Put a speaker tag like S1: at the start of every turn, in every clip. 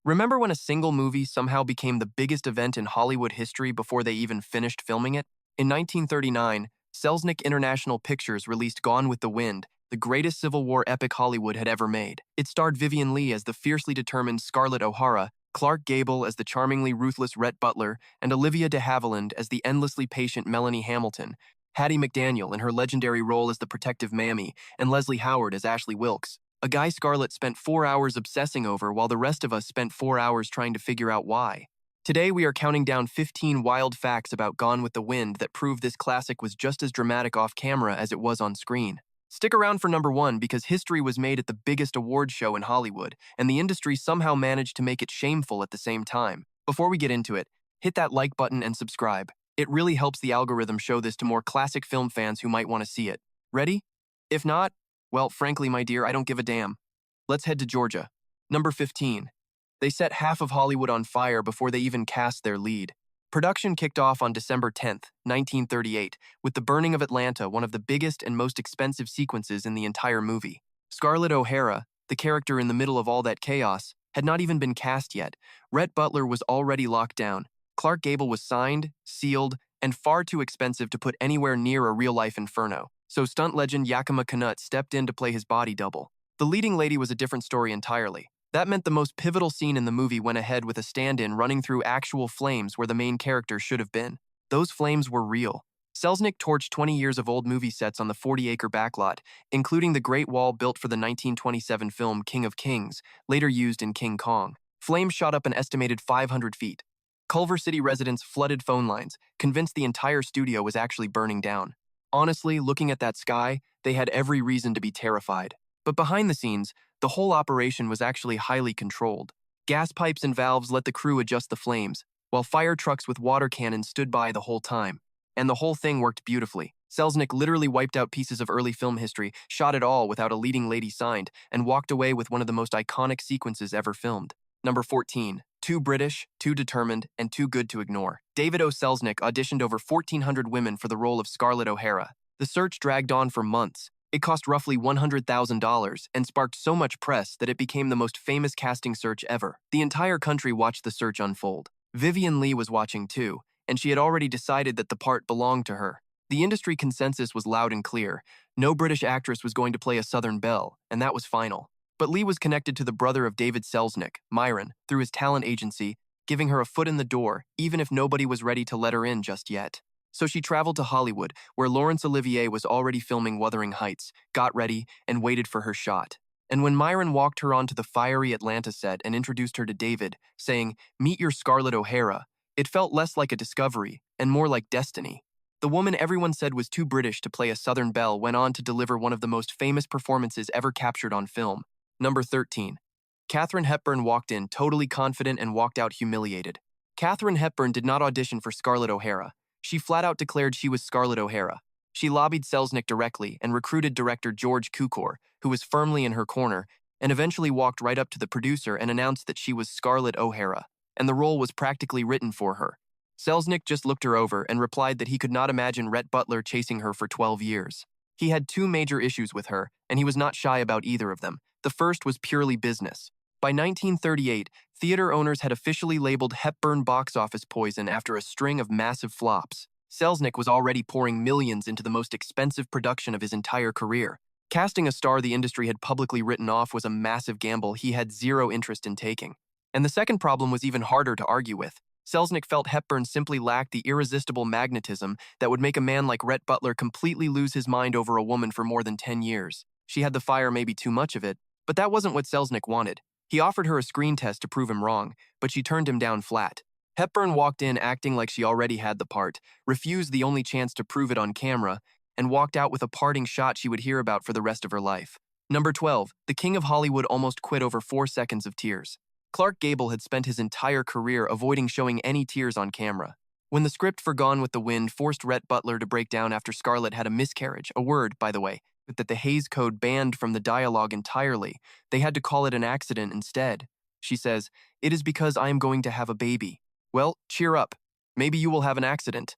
S1: Remember when a single movie somehow became the biggest event in Hollywood history before they even finished filming it? In 1939, Selznick International Pictures released Gone with the Wind, the greatest Civil War epic Hollywood had ever made. It starred Vivien Leigh as the fiercely determined Scarlett O'Hara, Clark Gable as the charmingly ruthless Rhett Butler, and Olivia de Havilland as the endlessly patient Melanie Hamilton, Hattie McDaniel in her legendary role as the protective Mammy, and Leslie Howard as Ashley Wilkes. A guy Scarlett spent 4 hours obsessing over while the rest of us spent 4 hours trying to figure out why. Today we are counting down 15 wild facts about Gone with the Wind that prove this classic was just as dramatic off camera as it was on screen. Stick around for number 1 because history was made at the biggest award show in Hollywood, and the industry somehow managed to make it shameful at the same time. Before we get into it, hit that like button and subscribe. It really helps the algorithm show this to more classic film fans who might want to see it. Ready? If not, well, frankly, my dear, I don't give a damn. Let's head to Georgia. Number 15. They set half of Hollywood on fire before they even cast their lead. Production kicked off on December 10th, 1938, with the burning of Atlanta, one of the biggest and most expensive sequences in the entire movie. Scarlett O'Hara, the character in the middle of all that chaos, had not even been cast yet. Rhett Butler was already locked down. Clark Gable was signed, sealed, and far too expensive to put anywhere near a real-life inferno. So stunt legend Yakima Canutt stepped in to play his body double. The leading lady was a different story entirely. That meant the most pivotal scene in the movie went ahead with a stand-in running through actual flames where the main character should have been. Those flames were real. Selznick torched 20 years of old movie sets on the 40-acre backlot, including the Great Wall built for the 1927 film King of Kings, later used in King Kong. Flames shot up an estimated 500 feet. Culver City residents flooded phone lines, convinced the entire studio was actually burning down. Honestly, looking at that sky, they had every reason to be terrified. But behind the scenes, the whole operation was actually highly controlled. Gas pipes and valves let the crew adjust the flames, while fire trucks with water cannons stood by the whole time. And the whole thing worked beautifully. Selznick literally wiped out pieces of early film history, shot it all without a leading lady signed, and walked away with one of the most iconic sequences ever filmed. Number 14. Too British, too determined, and too good to ignore. David O. Selznick auditioned over 1,400 women for the role of Scarlett O'Hara. The search dragged on for months. It cost roughly $100,000 and sparked so much press that it became the most famous casting search ever. The entire country watched the search unfold. Vivien Leigh was watching too, and she had already decided that the part belonged to her. The industry consensus was loud and clear. No British actress was going to play a Southern belle, and that was final. But Leigh was connected to the brother of David Selznick, Myron, through his talent agency, giving her a foot in the door, even if nobody was ready to let her in just yet. So she traveled to Hollywood, where Laurence Olivier was already filming Wuthering Heights, got ready, and waited for her shot. And when Myron walked her onto the fiery Atlanta set and introduced her to David, saying, "Meet your Scarlett O'Hara," it felt less like a discovery and more like destiny. The woman everyone said was too British to play a Southern belle went on to deliver one of the most famous performances ever captured on film. Number 13. Katharine Hepburn walked in totally confident and walked out humiliated. Katharine Hepburn did not audition for Scarlett O'Hara. She flat out declared she was Scarlett O'Hara. She lobbied Selznick directly and recruited director George Cukor, who was firmly in her corner, and eventually walked right up to the producer and announced that she was Scarlett O'Hara, and the role was practically written for her. Selznick just looked her over and replied that he could not imagine Rhett Butler chasing her for 12 years. He had 2 major issues with her, and he was not shy about either of them. The first was purely business. By 1938, theater owners had officially labeled Hepburn box office poison after a string of massive flops. Selznick was already pouring millions into the most expensive production of his entire career. Casting a star the industry had publicly written off was a massive gamble he had zero interest in taking. And the second problem was even harder to argue with. Selznick felt Hepburn simply lacked the irresistible magnetism that would make a man like Rhett Butler completely lose his mind over a woman for more than 10 years. She had the fire, maybe too much of it, but that wasn't what Selznick wanted. He offered her a screen test to prove him wrong, but she turned him down flat. Hepburn walked in acting like she already had the part, refused the only chance to prove it on camera, and walked out with a parting shot she would hear about for the rest of her life. Number 12. The King of Hollywood almost quit over 4 seconds of tears. Clark Gable had spent his entire career avoiding showing any tears on camera. When the script for Gone with the Wind forced Rhett Butler to break down after Scarlett had a miscarriage, a word, by the way, that the Hays Code banned from the dialogue entirely, they had to call it an accident instead. She says, "It is because I am going to have a baby." Well, cheer up. Maybe you will have an accident.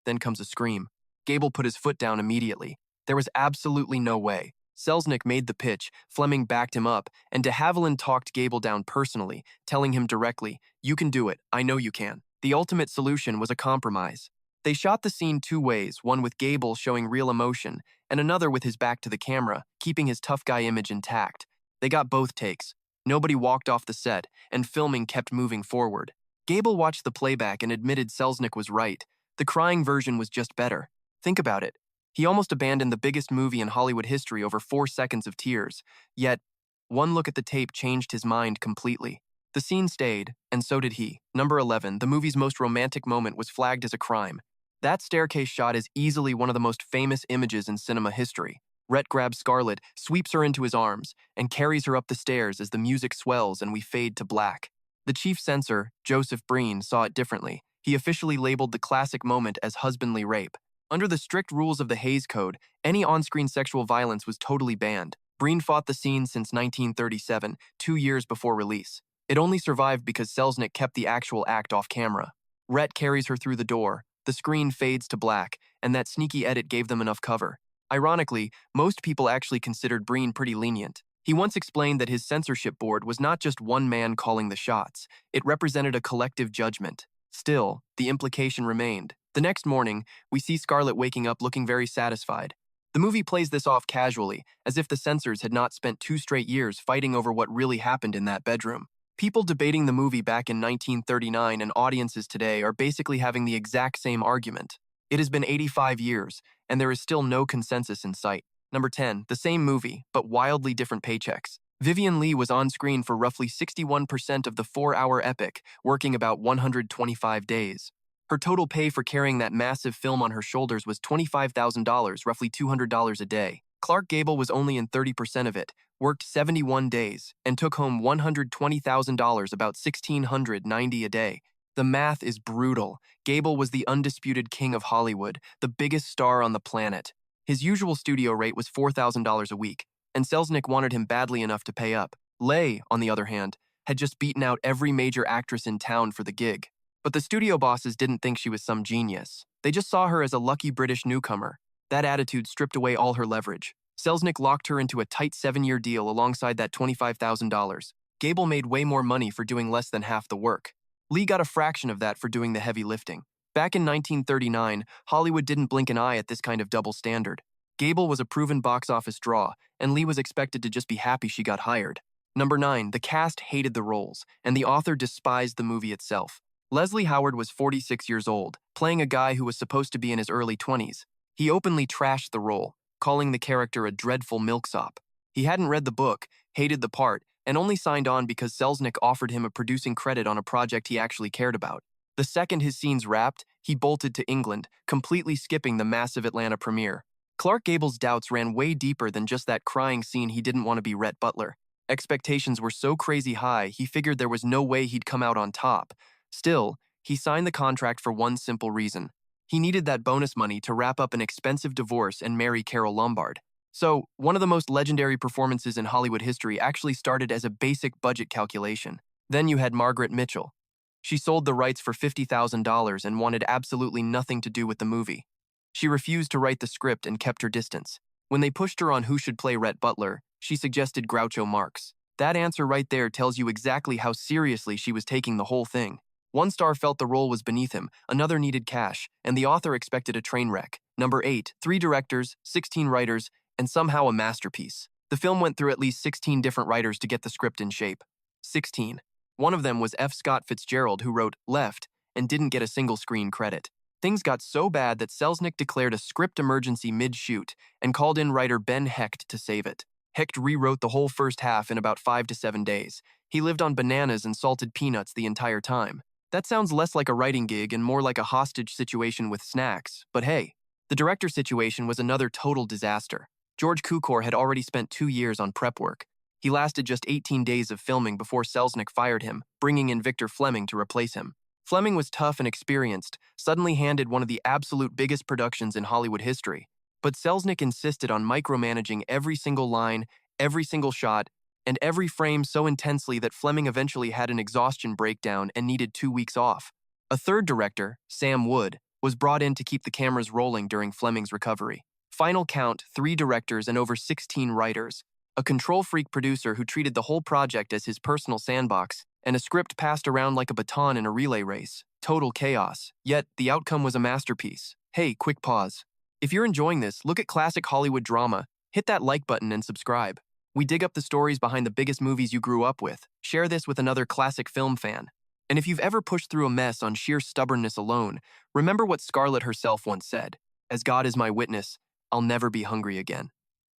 S1: Then comes a scream. Gable put his foot down immediately. There was absolutely no way. Selznick made the pitch, Fleming backed him up, and de Havilland talked Gable down personally, telling him directly, "You can do it, I know you can." The ultimate solution was a compromise. They shot the scene two ways, one with Gable showing real emotion, and another with his back to the camera, keeping his tough guy image intact. They got both takes. Nobody walked off the set, and filming kept moving forward. Gable watched the playback and admitted Selznick was right. The crying version was just better. Think about it. He almost abandoned the biggest movie in Hollywood history over 4 seconds of tears. Yet, one look at the tape changed his mind completely. The scene stayed, and so did he. Number 11, the movie's most romantic moment was flagged as a crime. That staircase shot is easily one of the most famous images in cinema history. Rhett grabs Scarlett, sweeps her into his arms, and carries her up the stairs as the music swells and we fade to black. The chief censor, Joseph Breen, saw it differently. He officially labeled the classic moment as husbandly rape. Under the strict rules of the Hays Code, any on-screen sexual violence was totally banned. Breen fought the scene since 1937, 2 years before release. It only survived because Selznick kept the actual act off camera. Rhett carries her through the door, the screen fades to black, and that sneaky edit gave them enough cover. Ironically, most people actually considered Breen pretty lenient. He once explained that his censorship board was not just one man calling the shots, it represented a collective judgment. Still, the implication remained. The next morning, we see Scarlett waking up looking very satisfied. The movie plays this off casually, as if the censors had not spent 2 straight years fighting over what really happened in that bedroom. People debating the movie back in 1939 and audiences today are basically having the exact same argument. It has been 85 years, and there is still no consensus in sight. Number 10, the same movie, but wildly different paychecks. Vivien Leigh was on screen for roughly 61% of the 4-hour epic, working about 125 days. Her total pay for carrying that massive film on her shoulders was $25,000, roughly $200 a day. Clark Gable was only in 30% of it, worked 71 days, and took home $120,000, about $1,690 a day. The math is brutal. Gable was the undisputed king of Hollywood, the biggest star on the planet. His usual studio rate was $4,000 a week, and Selznick wanted him badly enough to pay up. Leigh, on the other hand, had just beaten out every major actress in town for the gig. But the studio bosses didn't think she was some genius. They just saw her as a lucky British newcomer. That attitude stripped away all her leverage. Selznick locked her into a tight 7-year deal alongside that $25,000. Gable made way more money for doing less than half the work. Leigh got a fraction of that for doing the heavy lifting. Back in 1939, Hollywood didn't blink an eye at this kind of double standard. Gable was a proven box office draw, and Leigh was expected to just be happy she got hired. Number 9, the cast hated the roles, and the author despised the movie itself. Leslie Howard was 46 years old, playing a guy who was supposed to be in his early 20s. He openly trashed the role, calling the character a dreadful milksop. He hadn't read the book, hated the part, and only signed on because Selznick offered him a producing credit on a project he actually cared about. The second his scenes wrapped, he bolted to England, completely skipping the massive Atlanta premiere. Clark Gable's doubts ran way deeper than just that crying scene he didn't want to be Rhett Butler. Expectations were so crazy high, he figured there was no way he'd come out on top. Still, he signed the contract for one simple reason. He needed that bonus money to wrap up an expensive divorce and marry Carole Lombard. So, one of the most legendary performances in Hollywood history actually started as a basic budget calculation. Then you had Margaret Mitchell. She sold the rights for $50,000 and wanted absolutely nothing to do with the movie. She refused to write the script and kept her distance. When they pushed her on who should play Rhett Butler, she suggested Groucho Marx. That answer right there tells you exactly how seriously she was taking the whole thing. One star felt the role was beneath him, another needed cash, and the author expected a train wreck. Number 8, 3 directors, 16 writers, and somehow a masterpiece. The film went through at least 16 different writers to get the script in shape. 16. One of them was F. Scott Fitzgerald, who wrote Left and didn't get a single screen credit. Things got so bad that Selznick declared a script emergency mid-shoot and called in writer Ben Hecht to save it. Hecht rewrote the whole first half in about 5 to 7 days. He lived on bananas and salted peanuts the entire time. That sounds less like a writing gig and more like a hostage situation with snacks, but hey, the director situation was another total disaster. George Cukor had already spent 2 years on prep work. He lasted just 18 days of filming before Selznick fired him, bringing in Victor Fleming to replace him. Fleming was tough and experienced, suddenly handed one of the absolute biggest productions in Hollywood history. But Selznick insisted on micromanaging every single line, every single shot, and every frame so intensely that Fleming eventually had an exhaustion breakdown and needed 2 weeks off. A third director, Sam Wood, was brought in to keep the cameras rolling during Fleming's recovery. Final count, 3 directors and over 16 writers. A control-freak producer who treated the whole project as his personal sandbox, and a script passed around like a baton in a relay race. Total chaos. Yet, the outcome was a masterpiece. Hey, quick pause. If you're enjoying this, look at classic Hollywood drama, hit that like button and subscribe. We dig up the stories behind the biggest movies you grew up with. Share this with another classic film fan. And if you've ever pushed through a mess on sheer stubbornness alone, remember what Scarlett herself once said, "As God is my witness, I'll never be hungry again."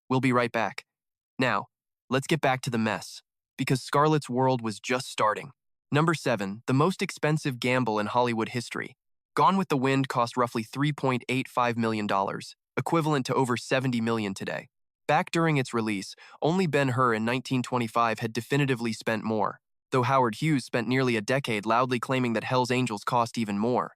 S1: We'll be right back. Now, let's get back to the mess, because Scarlett's world was just starting. Number 7, the most expensive gamble in Hollywood history. Gone with the Wind cost roughly $3.85 million, equivalent to over $70 million today. Back during its release, only Ben-Hur in 1925 had definitively spent more, though Howard Hughes spent nearly a decade loudly claiming that Hell's Angels cost even more.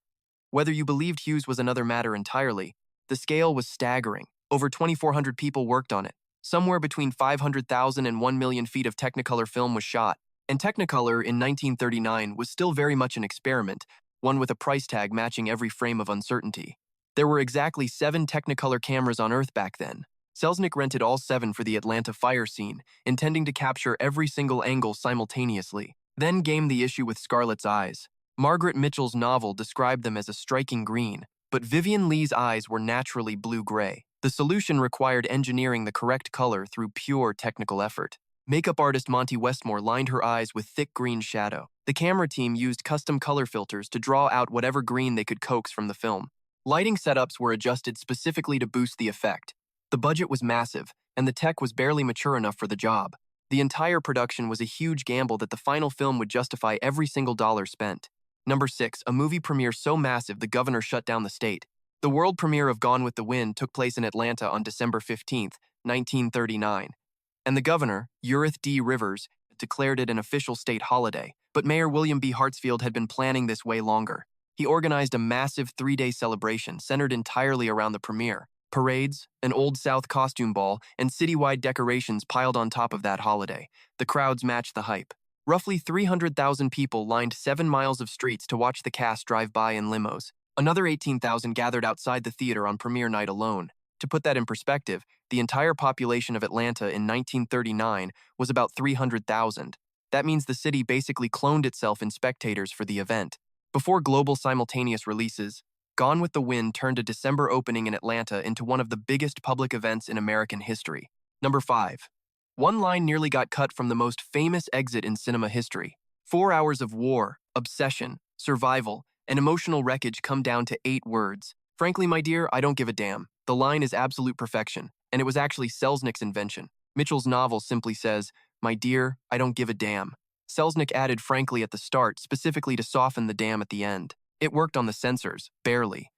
S1: Whether you believed Hughes was another matter entirely, the scale was staggering. Over 2,400 people worked on it. Somewhere between 500,000 and 1 million feet of Technicolor film was shot, and Technicolor in 1939 was still very much an experiment, one with a price tag matching every frame of uncertainty. There were exactly 7 Technicolor cameras on Earth back then. Selznick rented all 7 for the Atlanta fire scene, intending to capture every single angle simultaneously. Then gamed the issue with Scarlett's eyes. Margaret Mitchell's novel described them as a striking green, but Vivien Leigh's eyes were naturally blue-gray. The solution required engineering the correct color through pure technical effort. Makeup artist Monty Westmore lined her eyes with thick green shadow. The camera team used custom color filters to draw out whatever green they could coax from the film. Lighting setups were adjusted specifically to boost the effect. The budget was massive, and the tech was barely mature enough for the job. The entire production was a huge gamble that the final film would justify every single dollar spent. Number 6, a movie premiere so massive the governor shut down the state. The world premiere of Gone with the Wind took place in Atlanta on December 15, 1939. And the governor, Urith D. Rivers, declared it an official state holiday. But Mayor William B. Hartsfield had been planning this way longer. He organized a massive 3-day celebration centered entirely around the premiere. Parades, an Old South costume ball, and citywide decorations piled on top of that holiday. The crowds matched the hype. Roughly 300,000 people lined 7 miles of streets to watch the cast drive by in limos. Another 18,000 gathered outside the theater on premiere night alone. To put that in perspective, the entire population of Atlanta in 1939 was about 300,000. That means the city basically cloned itself in spectators for the event. Before global simultaneous releases, Gone with the Wind turned a December opening in Atlanta into one of the biggest public events in American history. Number 5. One line nearly got cut from the most famous exit in cinema history. 4 hours of war, obsession, survival, and emotional wreckage come down to 8 words. Frankly, my dear, I don't give a damn. The line is absolute perfection, and it was actually Selznick's invention. Mitchell's novel simply says, "My dear, I don't give a damn." Selznick added frankly at the start, specifically to soften the damn at the end. It worked on the censors, barely.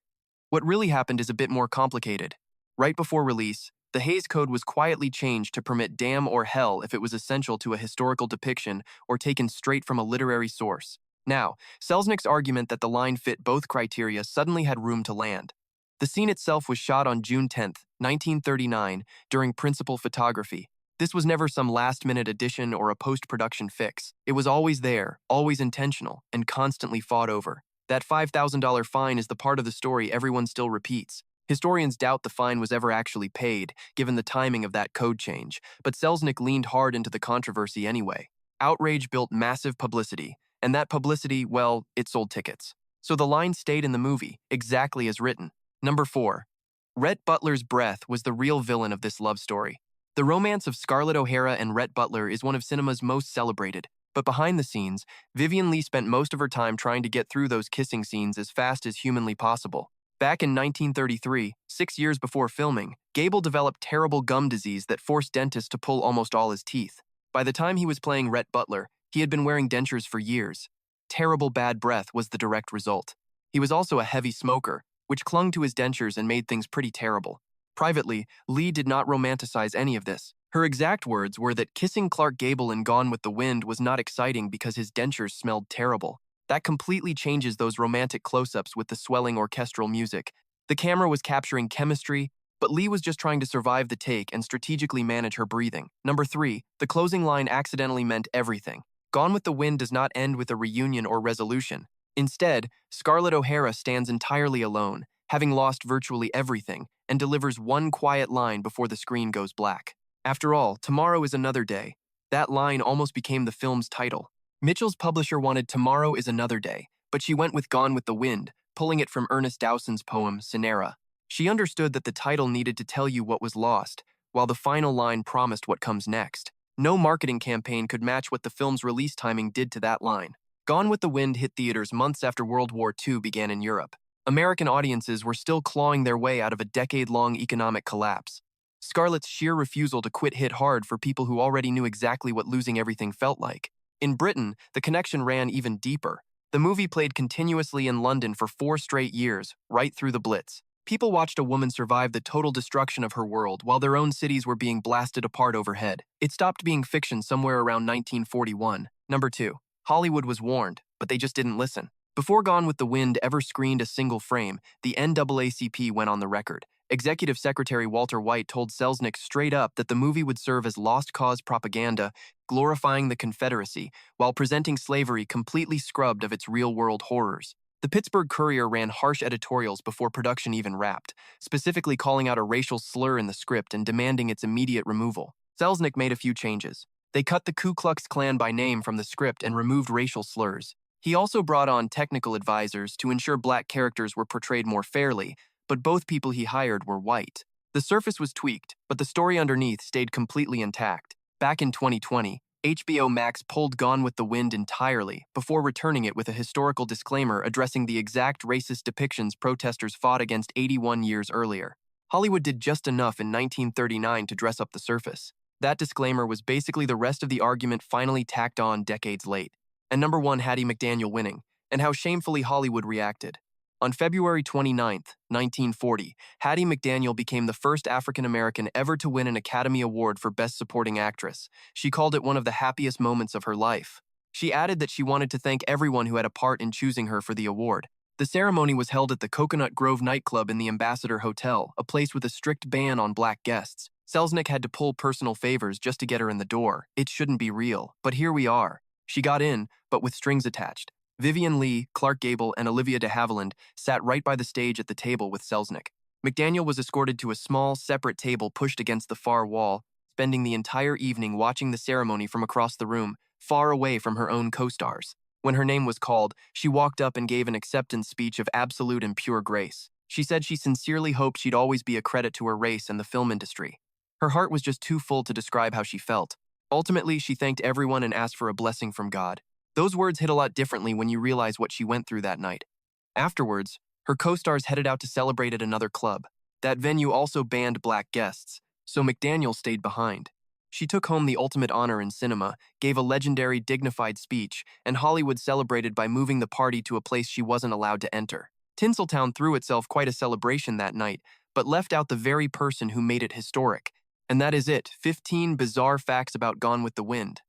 S1: What really happened is a bit more complicated. Right before release, the Hays Code was quietly changed to permit damn or hell if it was essential to a historical depiction or taken straight from a literary source. Now, Selznick's argument that the line fit both criteria suddenly had room to land. The scene itself was shot on June 10, 1939, during principal photography. This was never some last-minute addition or a post-production fix. It was always there, always intentional, and constantly fought over. That $5,000 fine is the part of the story everyone still repeats. Historians doubt the fine was ever actually paid, given the timing of that code change, but Selznick leaned hard into the controversy anyway. Outrage built massive publicity, and that publicity, well, it sold tickets. So the line stayed in the movie, exactly as written. Number 4. Rhett Butler's breath was the real villain of this love story. The romance of Scarlett O'Hara and Rhett Butler is one of cinema's most celebrated, but behind the scenes, Vivien Leigh spent most of her time trying to get through those kissing scenes as fast as humanly possible. Back in 1933, 6 years before filming, Gable developed terrible gum disease that forced dentists to pull almost all his teeth. By the time he was playing Rhett Butler, he had been wearing dentures for years. Terrible bad breath was the direct result. He was also a heavy smoker, which clung to his dentures and made things pretty terrible. Privately, Leigh did not romanticize any of this. Her exact words were that kissing Clark Gable in Gone with the Wind was not exciting because his dentures smelled terrible. That completely changes those romantic close-ups with the swelling orchestral music. The camera was capturing chemistry, but Leigh was just trying to survive the take and strategically manage her breathing. Number 3, the closing line accidentally meant everything. Gone with the Wind does not end with a reunion or resolution. Instead, Scarlett O'Hara stands entirely alone, having lost virtually everything, and delivers one quiet line before the screen goes black. After all, tomorrow is another day. That line almost became the film's title. Mitchell's publisher wanted Tomorrow is Another Day, but she went with Gone with the Wind, pulling it from Ernest Dowson's poem, Cinera. She understood that the title needed to tell you what was lost, while the final line promised what comes next. No marketing campaign could match what the film's release timing did to that line. Gone with the Wind hit theaters months after World War II began in Europe. American audiences were still clawing their way out of a decade-long economic collapse. Scarlett's sheer refusal to quit hit hard for people who already knew exactly what losing everything felt like. In Britain, the connection ran even deeper. The movie played continuously in London for 4 straight years, right through the Blitz. People watched a woman survive the total destruction of her world while their own cities were being blasted apart overhead. It stopped being fiction somewhere around 1941. Number 2. Hollywood was warned, but they just didn't listen. Before Gone with the Wind ever screened a single frame, the NAACP went on the record. Executive Secretary Walter White told Selznick straight up that the movie would serve as lost cause propaganda, glorifying the Confederacy, while presenting slavery completely scrubbed of its real-world horrors. The Pittsburgh Courier ran harsh editorials before production even wrapped, specifically calling out a racial slur in the script and demanding its immediate removal. Selznick made a few changes. They cut the Ku Klux Klan by name from the script and removed racial slurs. He also brought on technical advisors to ensure black characters were portrayed more fairly, but both people he hired were white. The surface was tweaked, but the story underneath stayed completely intact. Back in 2020, HBO Max pulled Gone with the Wind entirely before returning it with a historical disclaimer addressing the exact racist depictions protesters fought against 81 years earlier. Hollywood did just enough in 1939 to dress up the surface. That disclaimer was basically the rest of the argument finally tacked on decades late. And number 1, Hattie McDaniel winning, and how shamefully Hollywood reacted. On February 29, 1940, Hattie McDaniel became the first African-American ever to win an Academy Award for Best Supporting Actress. She called it one of the happiest moments of her life. She added that she wanted to thank everyone who had a part in choosing her for the award. The ceremony was held at the Coconut Grove nightclub in the Ambassador Hotel, a place with a strict ban on black guests. Selznick had to pull personal favors just to get her in the door. It shouldn't be real, but here we are. She got in, but with strings attached. Vivien Leigh, Clark Gable, and Olivia de Havilland sat right by the stage at the table with Selznick. McDaniel was escorted to a small, separate table pushed against the far wall, spending the entire evening watching the ceremony from across the room, far away from her own co-stars. When her name was called, she walked up and gave an acceptance speech of absolute and pure grace. She said she sincerely hoped she'd always be a credit to her race and the film industry. Her heart was just too full to describe how she felt. Ultimately, she thanked everyone and asked for a blessing from God. Those words hit a lot differently when you realize what she went through that night. Afterwards, her co-stars headed out to celebrate at another club. That venue also banned black guests, so McDaniel stayed behind. She took home the ultimate honor in cinema, gave a legendary, dignified speech, and Hollywood celebrated by moving the party to a place she wasn't allowed to enter. Tinseltown threw itself quite a celebration that night, but left out the very person who made it historic. And that is it, 15 bizarre facts about Gone with the Wind.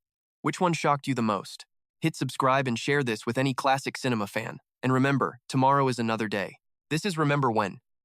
S1: Which one shocked you the most? Hit subscribe and share this with any classic cinema fan. And remember, tomorrow is another day. This is Remember When.